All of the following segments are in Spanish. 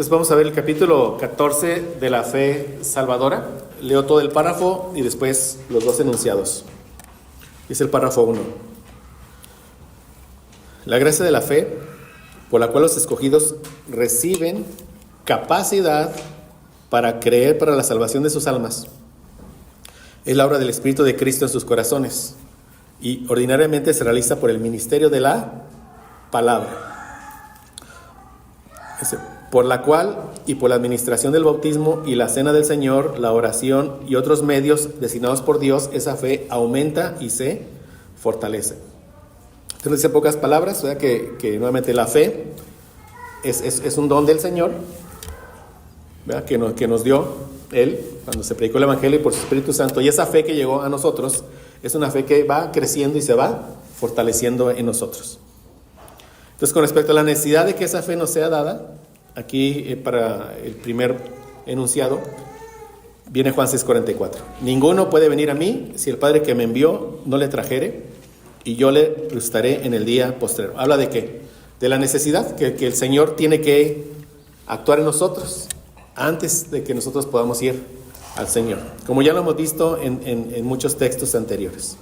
Entonces vamos a ver el capítulo 14 de la fe salvadora. Leo todo el párrafo y después los dos enunciados. Es el párrafo 1. La gracia de la fe, por la cual los escogidos reciben capacidad para creer para la salvación de sus almas, es la obra del Espíritu de Cristo en sus corazones y ordinariamente se realiza por el ministerio de la palabra, por la cual y por la administración del bautismo y la cena del Señor, la oración y otros medios designados por Dios, esa fe aumenta y se fortalece. Entonces dice pocas palabras, ¿verdad? Que nuevamente la fe es un don del Señor, ¿verdad? Que nos dio Él cuando se predicó el Evangelio y por su Espíritu Santo, y esa fe que llegó a nosotros es una fe que va creciendo y se va fortaleciendo en nosotros. Entonces, con respecto a la necesidad de que esa fe nos sea dada, aquí para el primer enunciado viene Juan 6:44. Ninguno puede venir a mí si el Padre que me envió no le trajere, y yo le resucitaré en el día postrero. ¿Habla de qué? De la necesidad que el Señor tiene que actuar en nosotros antes de que nosotros podamos ir al Señor, como ya lo hemos visto en muchos textos anteriores.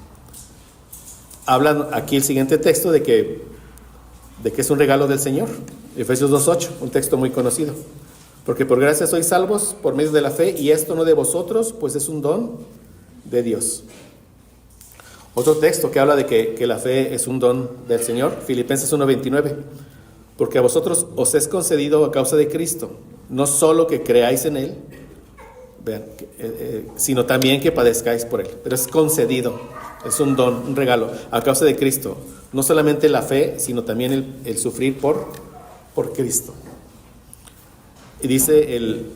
Habla aquí el siguiente texto de que es un regalo del Señor. Efesios 2:8, un texto muy conocido. Porque por gracia sois salvos por medio de la fe, y esto no de vosotros, pues es un don de Dios. Otro texto que habla de que la fe es un don del Señor, Filipenses 1:29. Porque a vosotros os es concedido a causa de Cristo, no solo que creáis en Él, vean, sino también que padezcáis por Él. Pero es concedido, es un don, un regalo, a causa de Cristo. No solamente la fe, sino también el sufrir por Cristo. Y dice en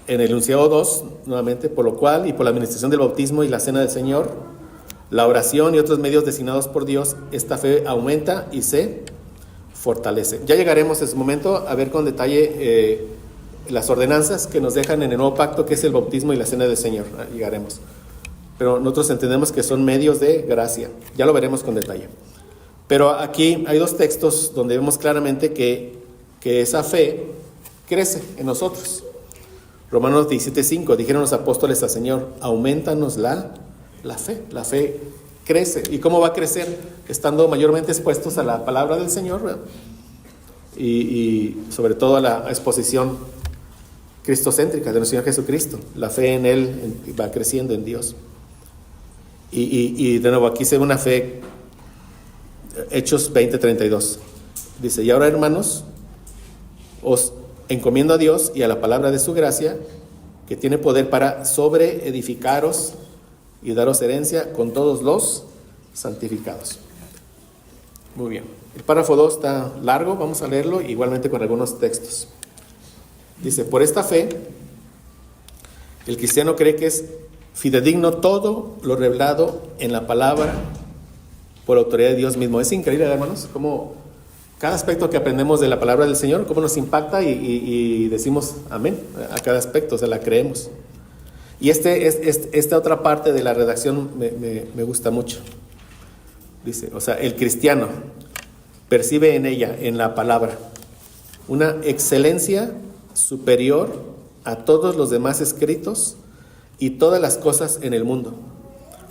el enunciado 2, nuevamente, por lo cual y por la administración del bautismo y la cena del Señor, la oración y otros medios designados por Dios, esta fe aumenta y se fortalece. Ya llegaremos en su momento a ver con detalle las ordenanzas que nos dejan en el nuevo pacto, que es el bautismo y la cena del Señor. Llegaremos. Pero nosotros entendemos que son medios de gracia. Ya lo veremos con detalle. Pero aquí hay dos textos donde vemos claramente que esa fe crece en nosotros. Romanos 17:5, dijeron los apóstoles al Señor, aumentanos la fe. La fe crece. ¿Y cómo va a crecer? Estando mayormente expuestos a la palabra del Señor, ¿verdad? Y sobre todo a la exposición cristocéntrica de nuestro Señor Jesucristo. La fe en Él va creciendo en Dios. Y de nuevo aquí se ve una fe. Hechos 20:32 dice, y ahora hermanos, os encomiendo a Dios y a la palabra de su gracia, que tiene poder para sobreedificaros y daros herencia con todos los santificados. Muy bien, el párrafo 2 está largo, vamos a leerlo igualmente con algunos textos. Dice, por esta fe el cristiano cree que es fidedigno todo lo revelado en la palabra por autoridad de Dios mismo. Es increíble, hermanos, cómo cada aspecto que aprendemos de la palabra del Señor, cómo nos impacta y decimos amén a cada aspecto, o sea, la creemos. Y esta otra parte de la redacción me gusta mucho. Dice, o sea, el cristiano percibe en ella, en la palabra, una excelencia superior a todos los demás escritos y todas las cosas en el mundo.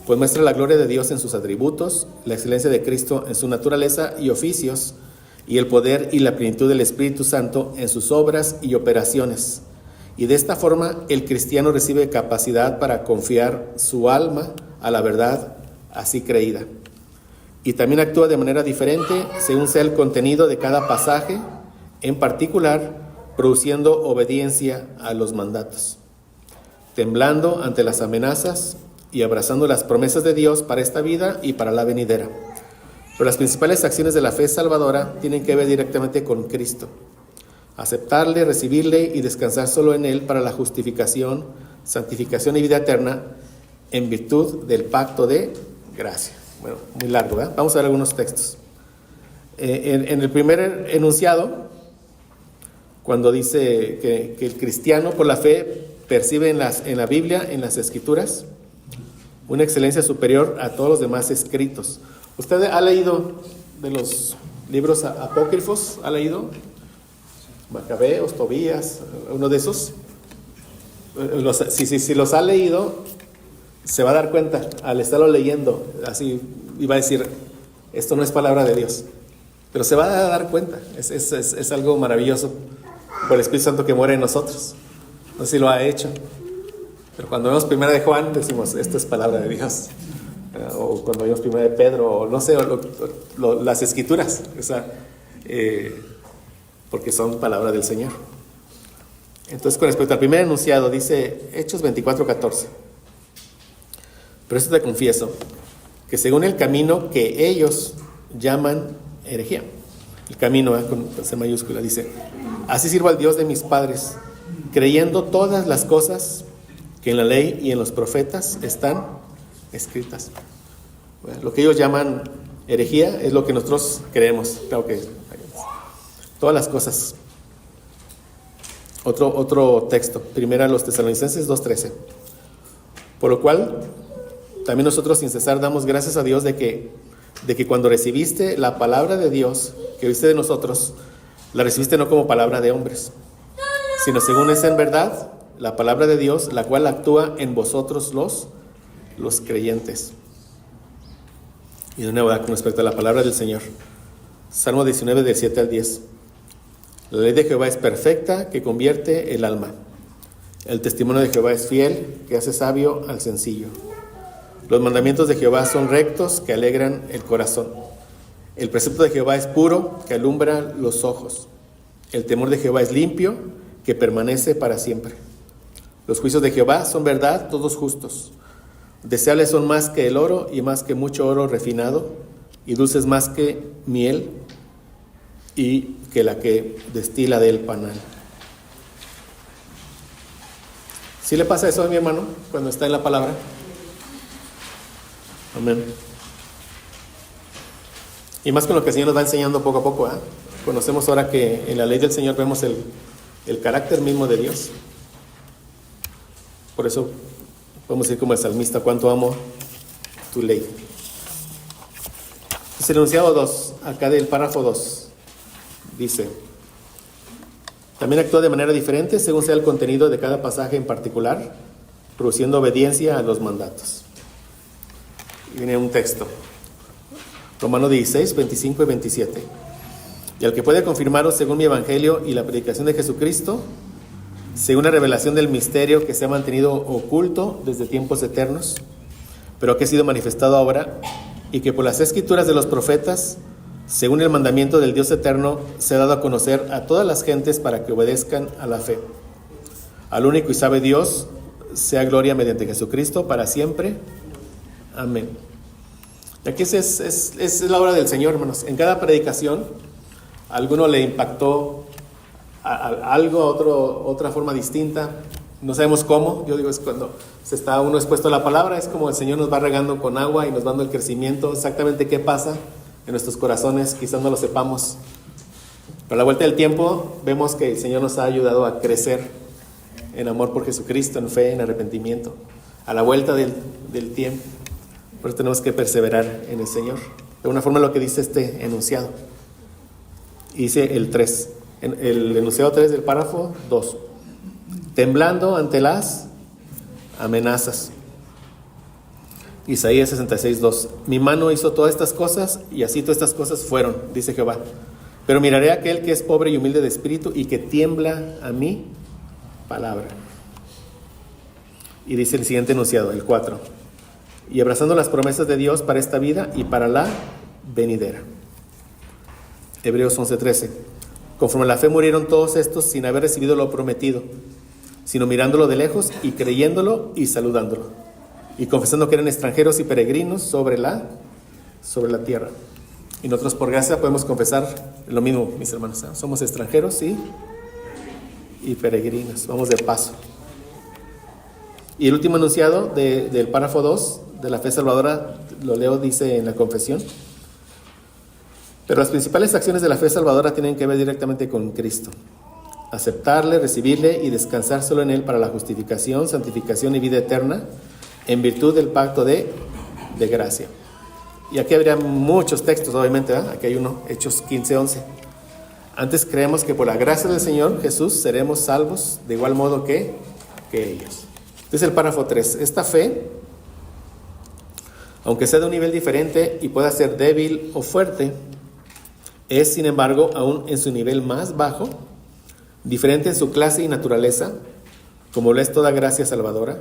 Pues muestra la gloria de Dios en sus atributos, la excelencia de Cristo en su naturaleza y oficios, y el poder y la plenitud del Espíritu Santo en sus obras y operaciones. Y de esta forma el cristiano recibe capacidad para confiar su alma a la verdad así creída. Y también actúa de manera diferente según sea el contenido de cada pasaje, en particular produciendo obediencia a los mandatos, temblando ante las amenazas y abrazando las promesas de Dios para esta vida y para la venidera. Pero las principales acciones de la fe salvadora tienen que ver directamente con Cristo. Aceptarle, recibirle y descansar solo en Él para la justificación, santificación y vida eterna en virtud del pacto de gracia. Bueno, muy largo, ¿verdad? Vamos a ver algunos textos. En el primer enunciado, cuando dice que el cristiano por la fe percibe en la Biblia, en las Escrituras, una excelencia superior a todos los demás escritos. ¿Usted ha leído de los libros apócrifos? ¿Ha leído? Macabeos, Tobías, uno de esos. Si los ha leído, se va a dar cuenta al estarlo leyendo, así, y va a decir, esto no es palabra de Dios. Pero se va a dar cuenta, es algo maravilloso por el Espíritu Santo que muere en nosotros. No sé si lo ha hecho, pero cuando vemos primera de Juan decimos, esto es palabra de Dios. O cuando vemos primera de Pedro, o no sé, las escrituras, porque son palabra del Señor. Entonces, con respecto al primer enunciado, dice Hechos 24:14. Pero esto te confieso, que según el camino que ellos llaman herejía, el camino con C mayúscula, dice, así sirvo al Dios de mis padres, creyendo todas las cosas que en la ley y en los profetas están escritas. Bueno, lo que ellos llaman herejía es lo que nosotros creemos. Claro que todas las cosas. Otro texto, primera a los Tesalonicenses 2:13. Por lo cual, también nosotros sin cesar damos gracias a Dios de que cuando recibiste la palabra de Dios que oíste de nosotros, la recibiste no como palabra de hombres, sino según es en verdad la palabra de Dios, la cual actúa en vosotros los creyentes. Y de nuevo, con respecto a la palabra del Señor, Salmo 19, del 7 al 10. La ley de Jehová es perfecta, que convierte el alma. El testimonio de Jehová es fiel, que hace sabio al sencillo. Los mandamientos de Jehová son rectos, que alegran el corazón. El precepto de Jehová es puro, que alumbra los ojos. El temor de Jehová es limpio, que permanece para siempre. Los juicios de Jehová son verdad, todos justos. Deseables son más que el oro y más que mucho oro refinado, y dulces más que miel y que la que destila del panal. ¿Sí le pasa eso a mi hermano cuando está en la palabra? Amén. Y más con lo que el Señor nos va enseñando poco a poco, ¿eh? Conocemos ahora que en la ley del Señor vemos el carácter mismo de Dios. Por eso podemos decir como el salmista, cuánto amo tu ley. Es el enunciado 2, acá del párrafo 2. Dice, también actúa de manera diferente según sea el contenido de cada pasaje en particular, produciendo obediencia a los mandatos. Y viene un texto, Romanos 16, 25 y 27. Y al que puede confirmaros según mi evangelio y la predicación de Jesucristo, según la revelación del misterio que se ha mantenido oculto desde tiempos eternos, pero que ha sido manifestado ahora, y que por las escrituras de los profetas, según el mandamiento del Dios eterno, se ha dado a conocer a todas las gentes para que obedezcan a la fe. Al único y sabe Dios, sea gloria mediante Jesucristo para siempre. Amén. Y aquí es la obra del Señor, hermanos. En cada predicación, a alguno le impactó algo, otra forma distinta. No sabemos cómo. Yo digo, es cuando se está uno expuesto a la palabra, es como el Señor nos va regando con agua y nos dando el crecimiento. Exactamente qué pasa en nuestros corazones, quizás no lo sepamos. Pero a la vuelta del tiempo, vemos que el Señor nos ha ayudado a crecer en amor por Jesucristo, en fe, en arrepentimiento. A la vuelta del tiempo. Por eso tenemos que perseverar en el Señor. De una forma lo que dice este enunciado. Y dice el 3. El enunciado 3 del párrafo 2. Temblando ante las amenazas. Isaías 66:2. Mi mano hizo todas estas cosas y así todas estas cosas fueron, dice Jehová. Pero miraré a aquel que es pobre y humilde de espíritu y que tiembla a mi palabra. Y dice el siguiente enunciado, el 4. Y abrazando las promesas de Dios para esta vida y para la venidera. Hebreos 11:13. Conforme a la fe murieron todos estos sin haber recibido lo prometido, sino mirándolo de lejos y creyéndolo y saludándolo, y confesando que eran extranjeros y peregrinos sobre la tierra. Y nosotros por gracia podemos confesar lo mismo, mis hermanos, ¿eh? Somos extranjeros y peregrinos, vamos de paso. Y el último enunciado del párrafo 2 de la fe salvadora, lo leo, dice en la confesión. Pero las principales acciones de la fe salvadora tienen que ver directamente con Cristo. Aceptarle, recibirle y descansar solo en Él para la justificación, santificación y vida eterna, en virtud del pacto de gracia. Y aquí habría muchos textos, obviamente, ¿verdad? Aquí hay uno, Hechos 15:11. Antes creemos que por la gracia del Señor Jesús seremos salvos de igual modo que ellos. Este es el párrafo 3. Esta fe, aunque sea de un nivel diferente y pueda ser débil o fuerte, es, sin embargo, aún en su nivel más bajo, diferente en su clase y naturaleza, como lo es toda gracia salvadora,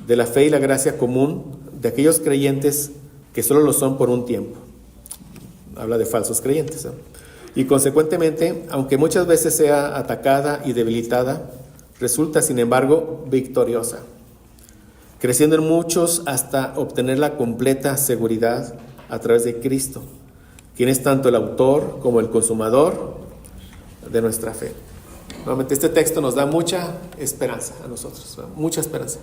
de la fe y la gracia común de aquellos creyentes que solo lo son por un tiempo. Habla de falsos creyentes, ¿eh? Y consecuentemente, aunque muchas veces sea atacada y debilitada, resulta, sin embargo, victoriosa, creciendo en muchos hasta obtener la completa seguridad a través de Cristo, quien es tanto el autor como el consumador de nuestra fe. Nuevamente, este texto nos da mucha esperanza a nosotros, ¿no? Mucha esperanza.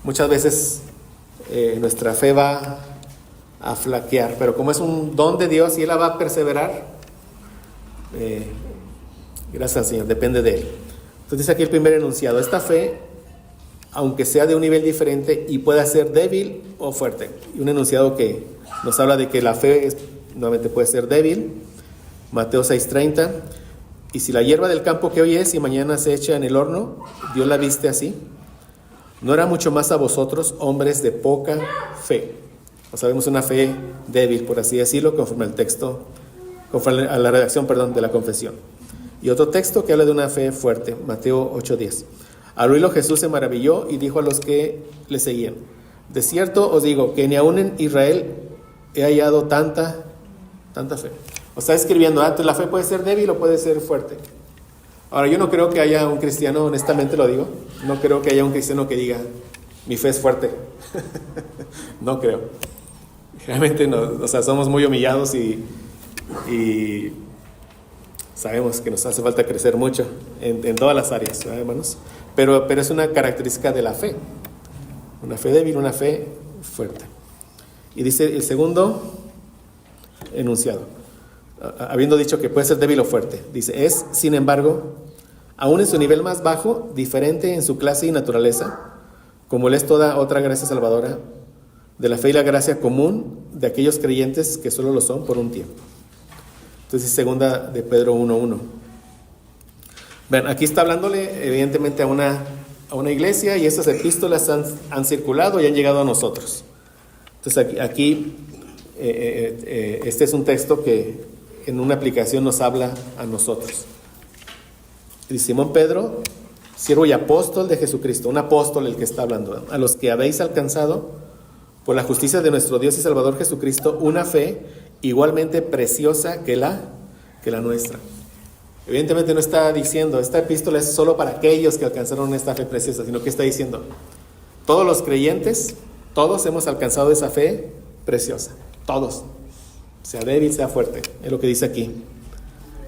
Muchas veces nuestra fe va a flaquear, pero como es un don de Dios y Él la va a perseverar, gracias al Señor, depende de Él. Entonces dice aquí el primer enunciado: esta fe, aunque sea de un nivel diferente y pueda ser débil o fuerte. Y un enunciado que nos habla de que la fe nuevamente puede ser débil. Mateo 6:30: y si la hierba del campo que hoy es y mañana se echa en el horno, Dios la viste así, ¿no era mucho más a vosotros, hombres de poca fe? O sea, vemos una fe débil, por así decirlo, conforme al texto, conforme a la redacción, de la confesión. Y otro texto que habla de una fe fuerte, Mateo 8:10. Al oírlo Jesús se maravilló y dijo a los que le seguían: de cierto os digo que ni aun en Israel he hallado tanta fe. O está escribiendo, entonces la fe puede ser débil o puede ser fuerte. Ahora, yo no creo que haya un cristiano, honestamente lo digo, no creo que haya un cristiano que diga, mi fe es fuerte. No creo. Realmente no, o sea, somos muy humillados y sabemos que nos hace falta crecer mucho en todas las áreas, ¿verdad, hermanos? Pero es una característica de la fe. Una fe débil, una fe fuerte. Y dice el segundo enunciado, habiendo dicho que puede ser débil o fuerte, dice: es, sin embargo, aún en su nivel más bajo, diferente en su clase y naturaleza, como lo es toda otra gracia salvadora, de la fe y la gracia común de aquellos creyentes que solo lo son por un tiempo. Entonces, segunda de Pedro 1:1. Ven, aquí está hablándole evidentemente a una iglesia, y estas epístolas han circulado y han llegado a nosotros. Entonces aquí este es un texto que en una aplicación nos habla a nosotros. Y Simón Pedro, siervo y apóstol de Jesucristo, un apóstol el que está hablando, a los que habéis alcanzado por la justicia de nuestro Dios y Salvador Jesucristo una fe igualmente preciosa que la nuestra. Evidentemente no está diciendo esta epístola es solo para aquellos que alcanzaron esta fe preciosa, sino que está diciendo todos los creyentes, todos hemos alcanzado esa fe preciosa, todos, sea débil, sea fuerte, es lo que dice aquí.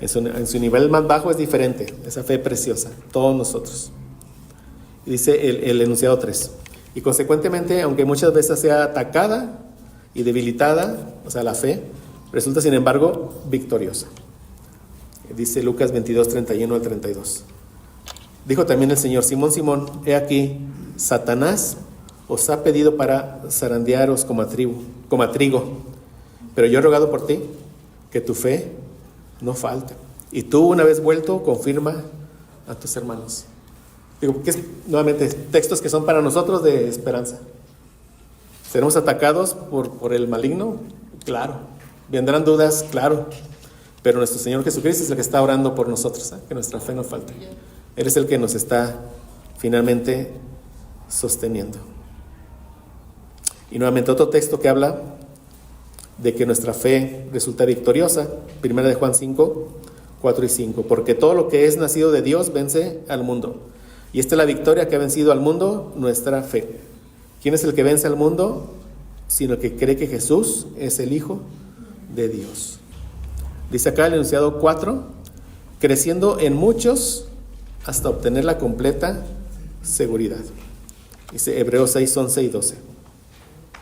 En su nivel más bajo es diferente, esa fe preciosa, todos nosotros. Y dice el enunciado 3: y consecuentemente, aunque muchas veces sea atacada y debilitada, o sea, la fe, resulta sin embargo victoriosa. Dice Lucas 22:31 al 32. Dijo también el Señor: Simón, Simón, he aquí, Satanás os ha pedido para zarandearos como a trigo, pero yo he rogado por ti, que tu fe no falte. Y tú, una vez vuelto, confirma a tus hermanos. Digo, porque nuevamente, textos que son para nosotros de esperanza. ¿Seremos atacados por el maligno? Claro. ¿Vendrán dudas? Claro. Pero nuestro Señor Jesucristo es el que está orando por nosotros, ¿eh? Que nuestra fe no falte. Él es el que nos está finalmente sosteniendo. Y nuevamente otro texto que habla de que nuestra fe resulta victoriosa, 1 de Juan 5:4 y 5, porque todo lo que es nacido de Dios vence al mundo. Y esta es la victoria que ha vencido al mundo, nuestra fe. ¿Quién es el que vence al mundo? Sino el que cree que Jesús es el Hijo de Dios. Dice acá el enunciado 4, creciendo en muchos hasta obtener la completa seguridad. Dice Hebreos 6:11 y 12.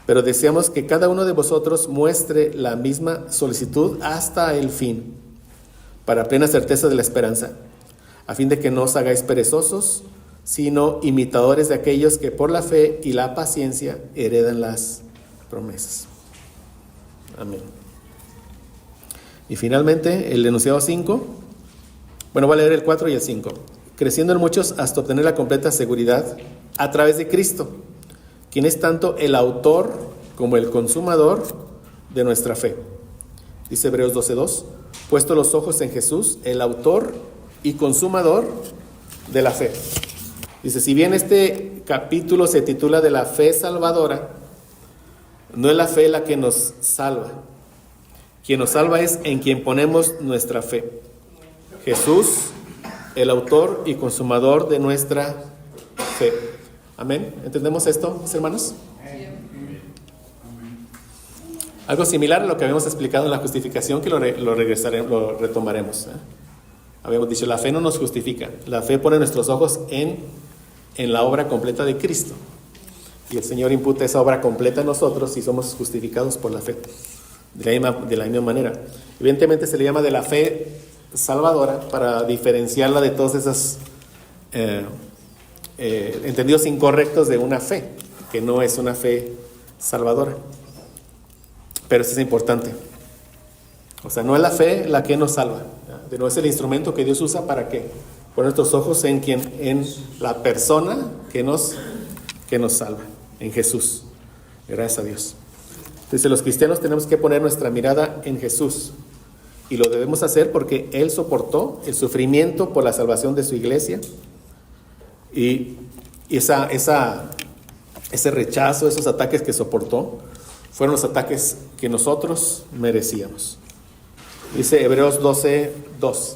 Pero deseamos que cada uno de vosotros muestre la misma solicitud hasta el fin, para plena certeza de la esperanza, a fin de que no os hagáis perezosos, sino imitadores de aquellos que por la fe y la paciencia heredan las promesas. Amén. Y finalmente, el enunciado 5, bueno, voy a leer el 4 y el 5. Creciendo en muchos hasta obtener la completa seguridad a través de Cristo, quien es tanto el autor como el consumador de nuestra fe. Dice Hebreos 12:2, puesto los ojos en Jesús, el autor y consumador de la fe. Dice, si bien este capítulo se titula de la fe salvadora, no es la fe la que nos salva. Quien nos salva es en quien ponemos nuestra fe. Jesús, el autor y consumador de nuestra fe. Amén. ¿Entendemos esto, mis hermanos? Algo similar a lo que habíamos explicado en la justificación, que lo retomaremos. Habíamos dicho, la fe no nos justifica. La fe pone nuestros ojos en la obra completa de Cristo. Y el Señor imputa esa obra completa en nosotros y somos justificados por la fe. De la misma manera. Evidentemente se le llama de la fe salvadora para diferenciarla de todos esos entendidos incorrectos de una fe, que no es una fe salvadora. Pero eso es importante. O sea, no es la fe la que nos salva. No es el instrumento que Dios usa para que poner nuestros ojos en la persona que nos salva, en Jesús. Gracias a Dios. Entonces, los cristianos tenemos que poner nuestra mirada en Jesús. Y lo debemos hacer porque Él soportó el sufrimiento por la salvación de su iglesia. Y ese rechazo, esos ataques que soportó, fueron los ataques que nosotros merecíamos. Dice Hebreos 12:2.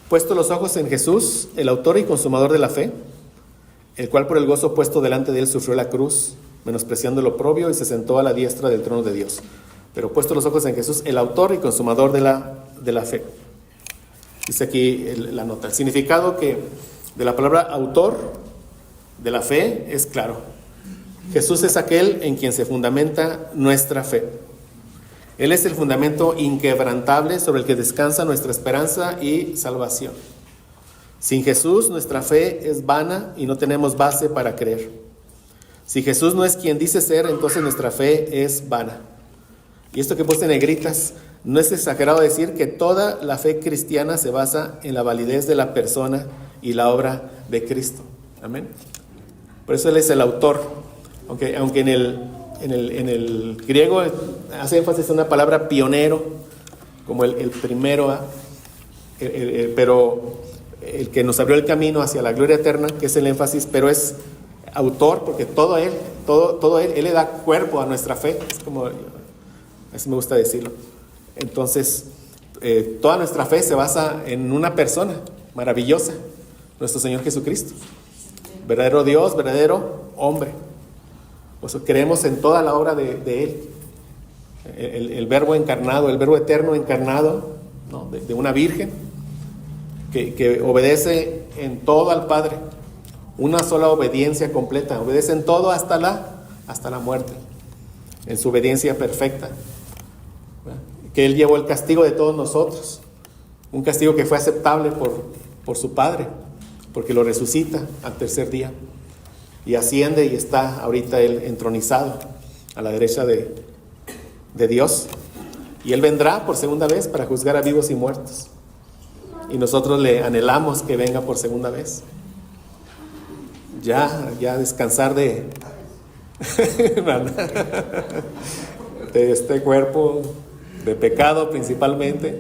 Puesto los ojos en Jesús, el autor y consumador de la fe, el cual por el gozo puesto delante de él sufrió la cruz, menospreciando lo oprobio, y se sentó a la diestra del trono de Dios. Pero puesto los ojos en Jesús, el autor y consumador de la fe. Dice aquí la nota. El significado de la palabra autor de la fe es claro. Jesús es aquel en quien se fundamenta nuestra fe. Él es el fundamento inquebrantable sobre el que descansa nuestra esperanza y salvación. Sin Jesús, nuestra fe es vana y no tenemos base para creer. Si Jesús no es quien dice ser, entonces nuestra fe es vana. Y esto que puse en negritas, no es exagerado decir que toda la fe cristiana se basa en la validez de la persona y la obra de Cristo. Amén. Por eso Él es el autor. Aunque en el griego hace énfasis en una palabra pionero, como el primero, pero el que nos abrió el camino hacia la gloria eterna, que es el énfasis, pero es autor, porque todo él le da cuerpo a nuestra fe. Es como, así me gusta decirlo. Entonces, toda nuestra fe se basa en una persona maravillosa, nuestro Señor Jesucristo. Verdadero Dios, verdadero hombre. Por eso creemos en toda la obra de Él. El verbo encarnado, el verbo eterno encarnado, ¿no? de una virgen que obedece en todo al Padre. Una sola obediencia completa. Obedece en todo hasta la muerte. En su obediencia perfecta. Que Él llevó el castigo de todos nosotros. Un castigo que fue aceptable por su Padre. Porque lo resucita al tercer día. Y asciende y está ahorita Él entronizado a la derecha de Dios. Y Él vendrá por segunda vez para juzgar a vivos y muertos. Y nosotros le anhelamos que venga por segunda vez. Ya descansar de este cuerpo de pecado principalmente.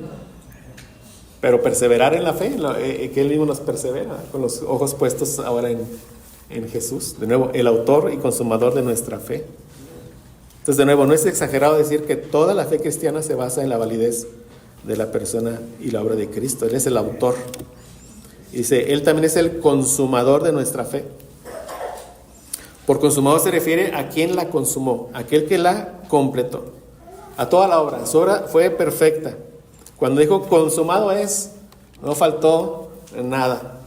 Pero perseverar en la fe, que Él mismo nos persevera, con los ojos puestos ahora en Jesús. De nuevo, el autor y consumador de nuestra fe. Entonces, de nuevo, no es exagerado decir que toda la fe cristiana se basa en la validez de la persona y la obra de Cristo. Él es el autor. Y dice, Él también es el consumador de nuestra fe. Por consumador se refiere a quien la consumó, aquel que la completó. A toda la obra. Su obra fue perfecta. Cuando dijo consumado es, no faltó nada.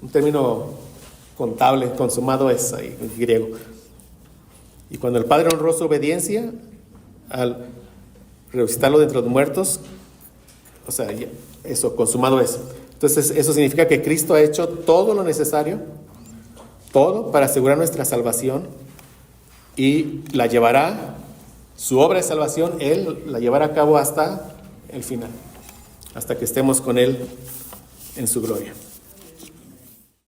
Un término contable, consumado es ahí en griego. Y cuando el Padre honró su obediencia al resucitarlo de entre los muertos, o sea, eso, consumado es. Entonces, eso significa que Cristo ha hecho todo lo necesario, todo para asegurar nuestra salvación y la llevará, su obra de salvación, Él la llevará a cabo hasta el final, hasta que estemos con Él en su gloria.